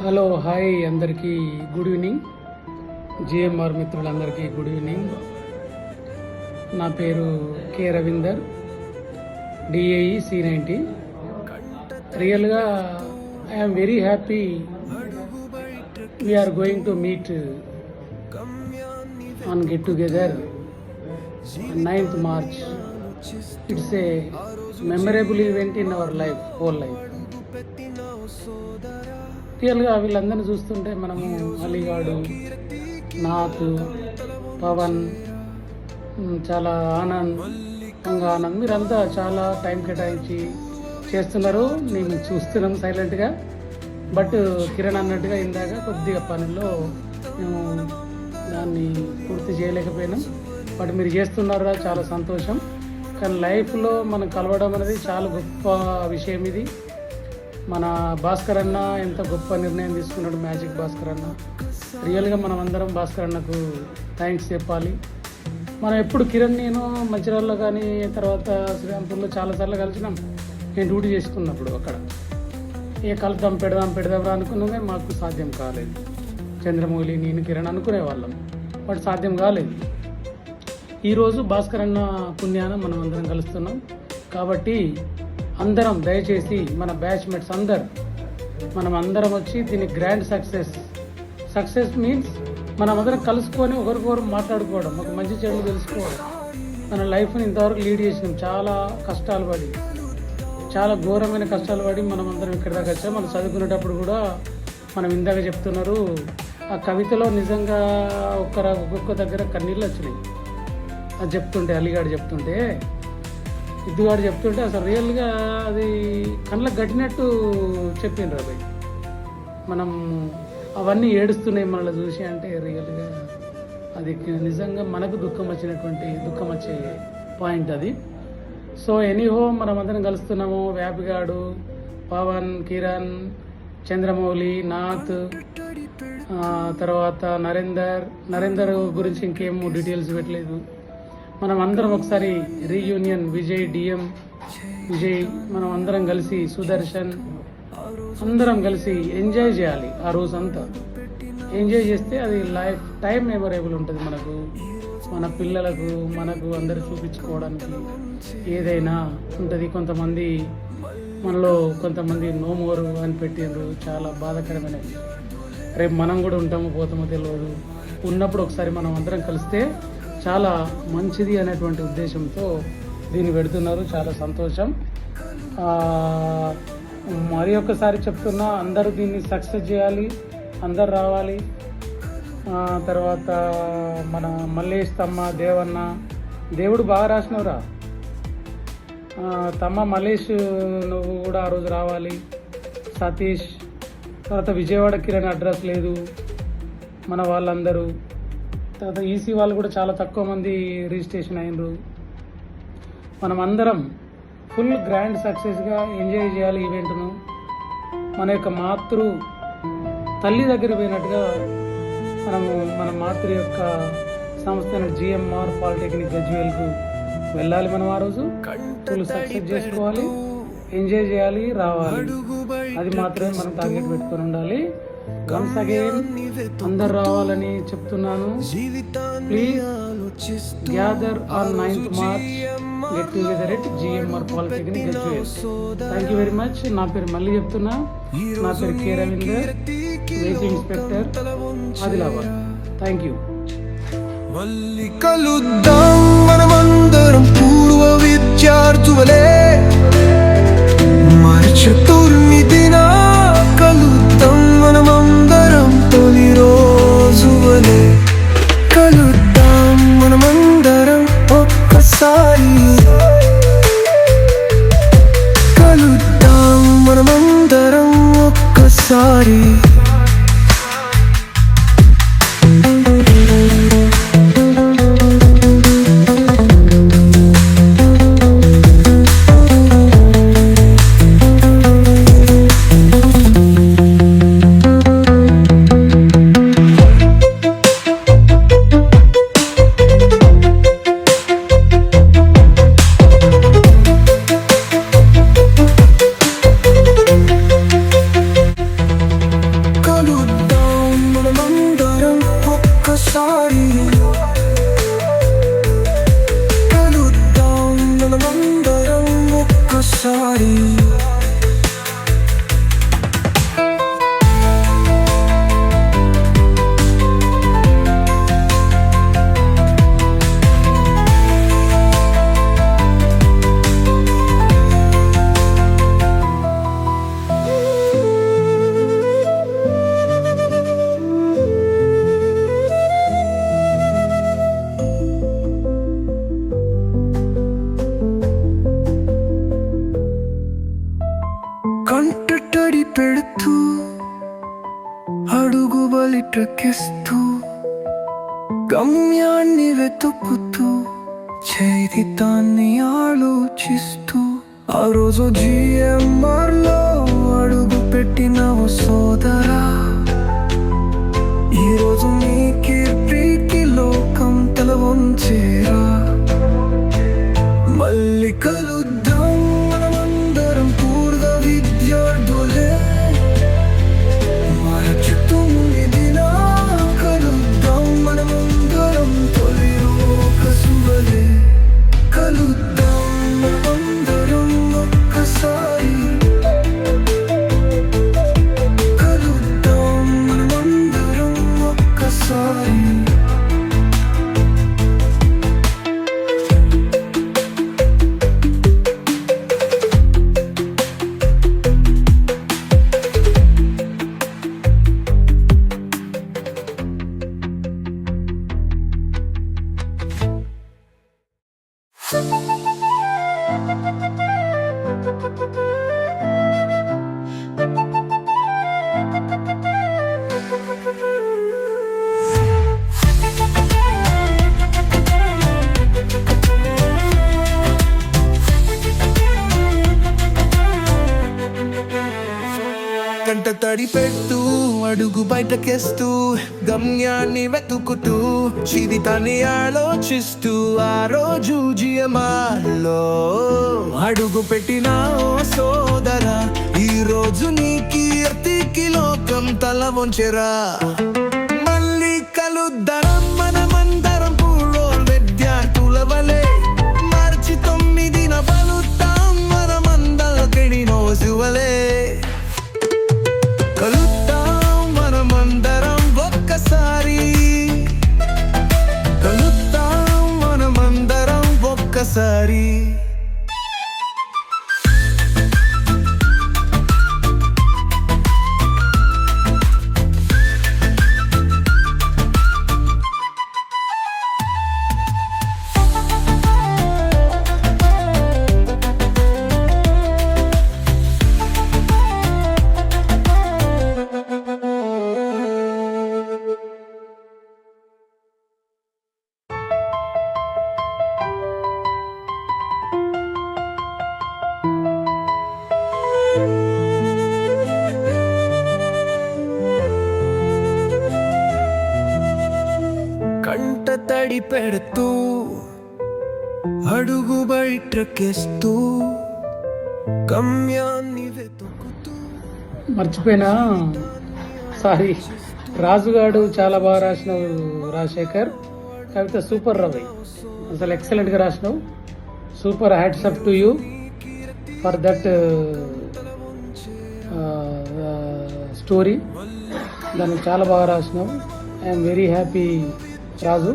Hello hi అందరికీ good evening. GMR మిత్రులందరికీ good evening. నా పేరు కె రవీందర్, డిఏఈ C90. రియల్గా I'm very happy we're going to meet on get together 9th March. It's a memorable event in our life, whole life. రియల్గా వీళ్ళందరినీ చూస్తుంటే మనము అలీగాడు, నాథ్, పవన్, చాలా ఆనంద్, మీరంతా చాలా టైం కేటాయించి చేస్తున్నారు. నేను చూస్తున్నాం సైలెంట్గా. బట్ కిరణ్ అన్నట్టుగా ఇందాక కొద్దిగా పనుల్లో మేము దాన్ని పూర్తి చేయలేకపోయినాం. బట్ మీరు చేస్తున్నారా, చాలా సంతోషం. కానీ లైఫ్లో మనం కలవడం అనేది చాలా గొప్ప విషయం. ఇది మన భాస్కర్ అన్న ఎంత గొప్ప నిర్ణయం తీసుకున్నాడు, మ్యాజిక్ భాస్కర్ అన్న. రియల్గా మనం అందరం భాస్కర్ అన్నకు థ్యాంక్స్ చెప్పాలి. మనం ఎప్పుడు కిరణ్, నేను మంచిర్యాలలో కానీ తర్వాత శ్రీరాంపూర్లో చాలాసార్లు కలిసినాం. నేను డ్యూటీ చేసుకున్నప్పుడు అక్కడ పెడదాం అనుకున్నదే మాకు సాధ్యం కాలేదు. చంద్రమౌళి, నేను, కిరణ్ అనుకునేవాళ్ళం, బట్ సాధ్యం కాలేదు. ఈరోజు భాస్కర్ అన్న పుణ్యాన మనం అందరం కలుస్తున్నాం. కాబట్టి అందరం దయచేసి మన బ్యాచ్మేట్స్ మనం అందరం వచ్చి దీన్ని గ్రాండ్ సక్సెస్ మీన్స్ మనం అందరం కలుసుకొని ఒకరికొకరు మాట్లాడుకోవడం, ఒక మంచి చెడులు తెలుసుకోవడం. మన లైఫ్ని ఇంతవరకు లీడ్ చేసినాం. చాలా కష్టాలు పడి, చాలా ఘోరమైన కష్టాలు పడి మనం అందరం ఇక్కడ దాకా వచ్చాం. మనం చదువుకునేటప్పుడు కూడా మనం ఇందాక చెప్తున్నారు, ఆ కవితలో నిజంగా ఒక్కొక్క దగ్గర కన్నీళ్ళు వచ్చినాయి. అది చెప్తుంటే, అలీగాడు చెప్తుంటే, ఇద్దుగాడు చెప్తుంటే అసలు రియల్గా అది కళ్ళకు గట్టినట్టు చెప్పిండ్రు అబ్బాయి. మనం అవన్నీ ఏడుస్తున్నాయి మనల్ని చూసి అంటే రియల్గా అది నిజంగా మనకు దుఃఖం వచ్చే పాయింట్ అది. సో ఎనీహో మనం అందరం కలుస్తున్నాము. వ్యాపిగాడు, పవన్, కిరణ్, చంద్రమౌళి, నాథ్, తర్వాత నరేందర్ గురించి ఇంకేమో డీటెయిల్స్ పెట్టలేదు. మనం అందరం ఒకసారి రీయూనియన్, విజయ్ మనం అందరం కలిసి, సుదర్శన్ అందరం కలిసి ఎంజాయ్ చేయాలి. ఆ రోజంతా ఎంజాయ్ చేస్తే అది లైఫ్ టైం మెమొరబుల్ ఉంటుంది. మనకు, మన పిల్లలకు, మనకు అందరు చూపించుకోవడానికి ఏదైనా ఉంటుంది. కొంతమంది నో మోర్ అని పెట్టిండ్రు, చాలా బాధాకరమైన. రేపు మనం కూడా ఉంటామో పోతామో తెలియదు. ఉన్నప్పుడు ఒకసారి మనం అందరం కలిస్తే చాలా మంచిది అనేటువంటి ఉద్దేశంతో దీన్ని పెడుతున్నారు. చాలా సంతోషం. మరి ఒక్కసారి చెప్తున్నా, అందరూ దీన్ని సక్సెస్ చేయాలి, అందరు రావాలి. తర్వాత మన మల్లేష్ తమ్మ, దేవన్న, దేవుడు బాగా రాసినవురా తమ్మ. మల్లేష్ నువ్వు కూడా ఆ రోజు రావాలి. సతీష్, తర్వాత విజయవాడ కిరణ్ అడ్రస్ లేదు. మన వాళ్ళందరూ, తర్వాత ఈసీ వాళ్ళు కూడా చాలా తక్కువ మంది రిజిస్ట్రేషన్ అయినరు. మనం అందరం ఫుల్ గ్రాండ్ సక్సెస్గా ఎంజాయ్ చేయాలి ఈవెంట్ను. మన యొక్క తల్లి దగ్గర పోయినట్టుగా మన మాతృ యొక్క సంస్థ GMR పాలిటెక్నిక్ గజ్వేల్కు వెళ్ళాలి. మనం ఆ రోజు ఫుల్ సక్సెస్ చేసుకోవాలి, ఎంజాయ్ చేయాలి, రావాలి. అది మాత్రమే మనం టార్గెట్ పెట్టుకొని ఉండాలి. వన్స్ అగైన్ అందరు రావాలని చెప్తున్నాను. Please gather on 9th March, get together at GMR polytechnic Gajwel. Thank you very much. నా పేరు మళ్ళీ చెప్తున్నా, నా పేరు K Ravinder, vehicle inspector, Adilabad. Thank you. మళ్ళీ కలుద్దాం మనమందరం పూర్వ విద్యార్థులే, మార్చతుర్మిదిన కలుద్దాం మనమందరం తొలి రోజు వలే. కలుద్దాం మనమందరం ఒక్కసారి, కలుద్దాం మనమందరం ఒక్కసారి. తడి పెడుతూ అడుగు బలి ట్రక్కిస్తూ గమ్యాన్ని వెతుకుతూ జీవితాన్ని ఆలోచిస్తూ ఆ రోజు జిఎంఆర్ లో అడుగు పెట్టిన ఓ సోదరా, ఈరోజు నీ కీర్తికి లోకం తల వంచేరా. మళ్ళీ కలుద్దాం మనమందరం పూర్వ విద్యార్థులే, మార్చి 9న కలుద్దాం మనమందరం తొలి లోకసువలే. కలుద్దాం మనమందరం ఒక్కసారి, కలుద్దాం మనమందరం ఒక్కసారి. కంట తడి పెడుతూ అడుగు బయటకేస్తూ గమ్యాన్ని వెతుకుతూ జీవితాన్ని ఆలోచిస్తూ ఆ రోజు జిఎంఆర్లో అడుగు పెట్టిన ఓ సోదరా, ఈ రోజు నీ కీర్తికి లోకం తల వంచెరా. మళ్ళీ కలుద్దాం మనమందరం పూర్వ విద్యార్థుల వలె, మార్చి 9న బలుద్దాం మనమందరికీ రోజువలే. కలుద్దాం మనమందరం ఒక్కసారి, కలుద్దాం మనమందరం ఒక్కసారి. కంట తడి పెడుతూ అడుగు బయటకేస్తూ గమ్యాన్ని వెతుకుతూ. మర్చిపోయినా, సారీ. రాజుగాడు చాలా బాగా రాసినావు రాజశేఖర్. కవిత సూపర్ రవి, అసలు ఎక్సలెంట్గా రాసినావు. Super hats up to you for that story. దాన్ని చాలా బాగా రాసినావు. I'm very happy Raju.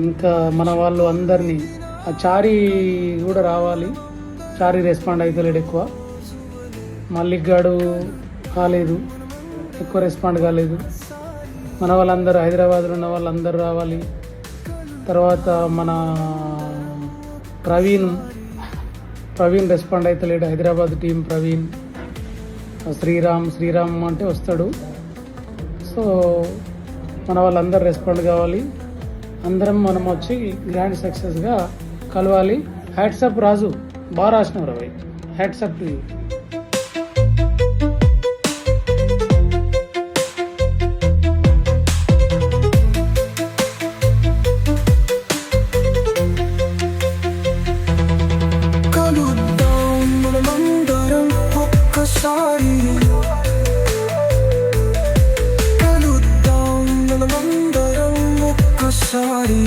ఇంకా మన వాళ్ళు అందరినీ, ఆ చారీ కూడా రావాలి. చారీ రెస్పాండ్ అవుతలేడు ఎక్కువ. మల్లిక్ గాడు కాలేదు, ఎక్కువ రెస్పాండ్ కాలేదు. మన వాళ్ళందరూ హైదరాబాద్లో ఉన్న వాళ్ళందరూ రావాలి. తర్వాత మన ప్రవీణ్ రెస్పాండ్ అవుతలేడు. హైదరాబాద్ టీం ప్రవీణ్. శ్రీరామ్ అంటే వస్తాడు. సో మన వాళ్ళందరూ రెస్పాండ్ కావాలి. అందరం మనం వచ్చి గ్రాండ్ సక్సెస్గా కలవాలి. హ్యాట్సప్ రాజు, బాగా రాసినావు రవి. Hats up to you. కలుద్దాం మనమందరం ఒక్కసారి, కలుద్దాం మనమందరం ఒక్కసారి.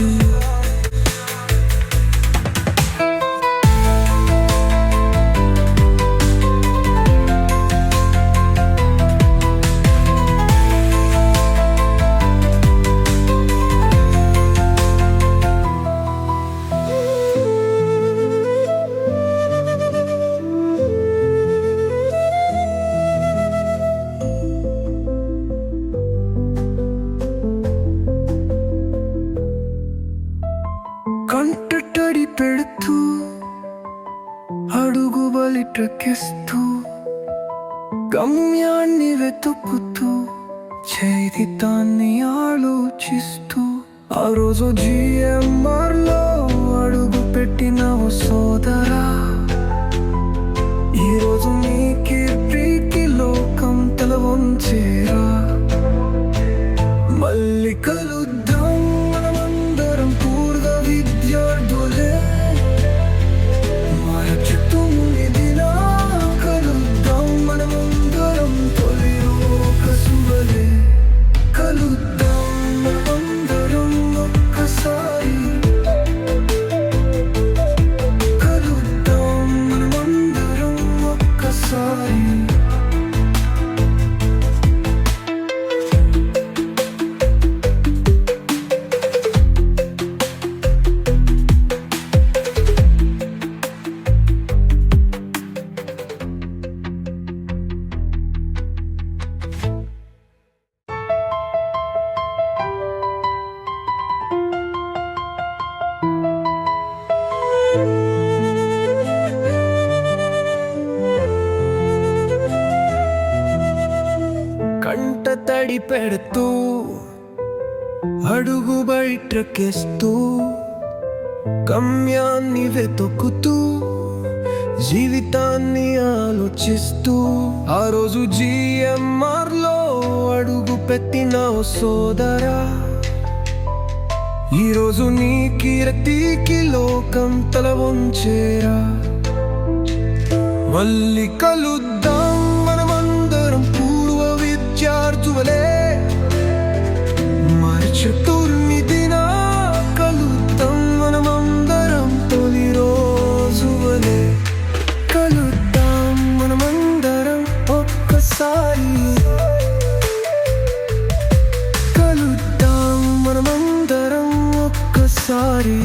గమ్యాన్ని వెతుకుతూ జీవితాన్ని ఆలోచిస్తూ ఆ రోజు జిఎంఆర్ లో అడుగు పెట్టిన ఓ సోదరా, ఈరోజు నీ కీర్తికి లోకం తల వంచేరా. మళ్ళీ కలుద్దాం మనమందరం పూర్వ విద్యార్థులే, మాయ చుట్టూ మునిగినా కలుద్దాం మనమందరం తొలి కసువలే. కలుద్దాం మనమందరం ఒక్కసారి, కలుద్దాం మనమందరం ఒక్కసారి. కంట తడి పెడుతూ అడుగు బయటకేస్తూ గమ్యాన్ని వెతుకుతూ జీవితాన్ని ఆలోచిస్తూ ఆ రోజు జిఎంఆర్ లో అడుగు పెట్టిన ఓ సోదరా, ఈరోజు నీ కీర్తికి లోకం తల వంచేరా. మళ్ళీ కలుద్దాం మనమందరం పూర్వ విద్యార్థులే, మార్చి తొమ్మిదిన కలుద్దాం మనమందరం తొలి రోజువలే. కలుద్దాం మనమందరం ఒక్కసారి, కలుద్దాం మనమందరం ఒక్కసారి.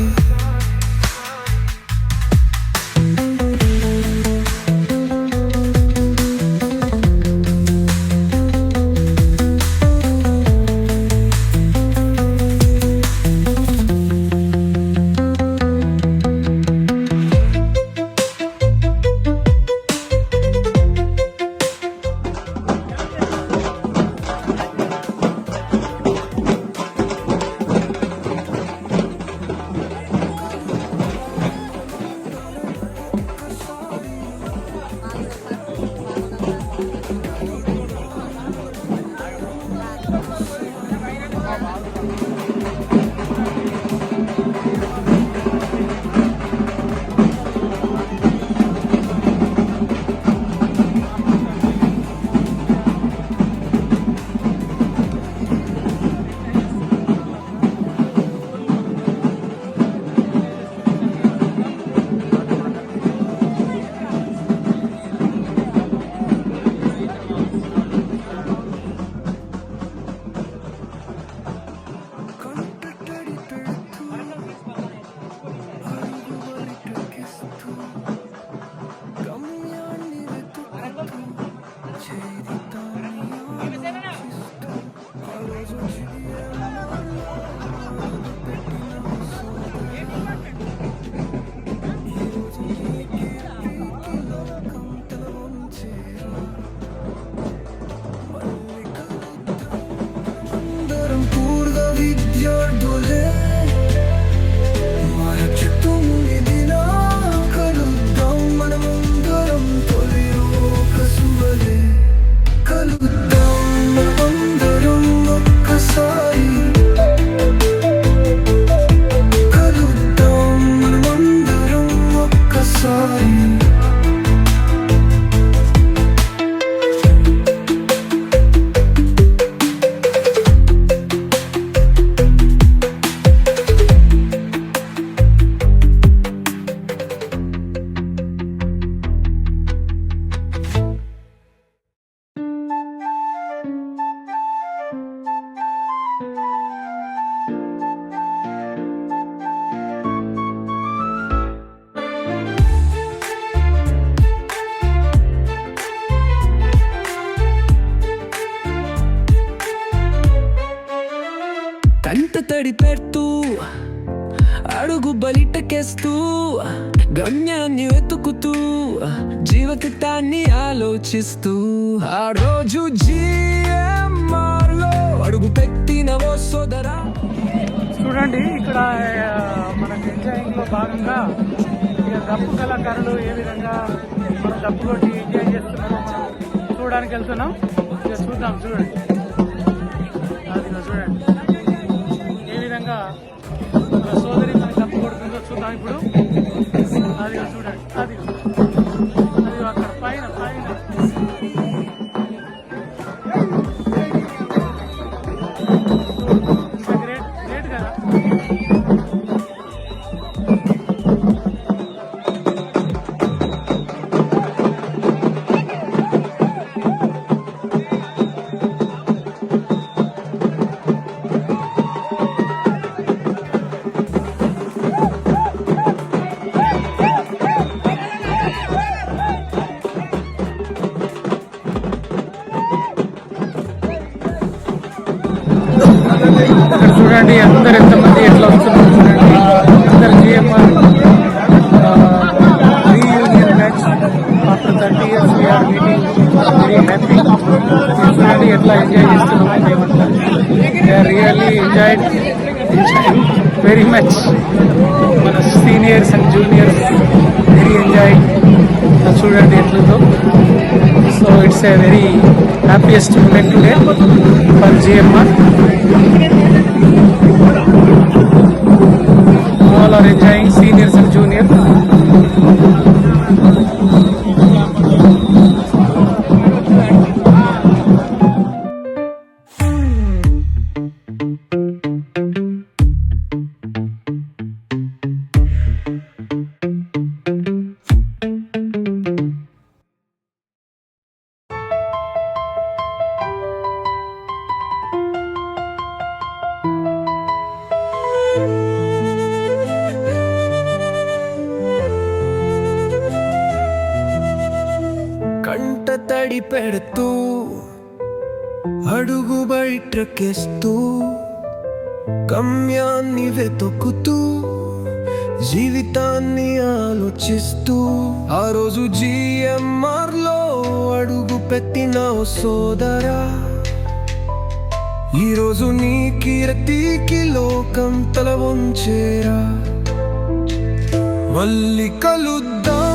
కంట తడి పెడుతూ అడుగు బలిటకేస్తూ గమ్యాన్ని వెతుకుతూ జీవితాన్ని ఆలోచిస్తూ ఆ రోజు GMR లో అడుగు పెట్టిన ఓ సోదరా. చూడండి ఇక్కడ మనకి ఎంజాయింగ్ లో భాగంగా ఇక డప్పు కళాకారులు ఏ విధంగా మన డప్పు కొట్టి ఎంజాయ్ చేస్తున్నారో మనం చూడడానికి వెళ్తున్నాం. ఇక చూద్దాం, చూడండి అదిగో చూడండి ఏ విధంగా మన సోదరి మన డప్పు కొడుతుందో చూద్దాం ఇప్పుడు. అదిగో చూడండి, అదిగో అక్కడ పైన పైన గ్రేట్ కదా. ఇక్కడ చూడండి అందరు ఎంతమంది ఎట్లా వస్తున్నారు చూడండి. అందరు GMR reunion match after 30 years we are meeting, very happy. చూడండి ఎట్లా ఎంజాయ్ చేస్తున్నాం ఏమంటారు. They are really enjoyed very much. మన seniors and juniors very enjoy. చూడండి ఎట్లుందో. So it's a very happiest moment today for GMR. All are enjoying, seniors and juniors. కంట తడి పెడుతూ అడుగు బయటకేస్తూ గమ్యాన్ని వెతుకుతూ జీవితాన్ని ఆలోచిస్తూ ఆ రోజు GMR లో అడుగు పెట్టిన ఓ సోదరా. ఈరోజు నీ కీర్తికి లోకం తల వంచేరా. మళ్ళీ కలుద్దాం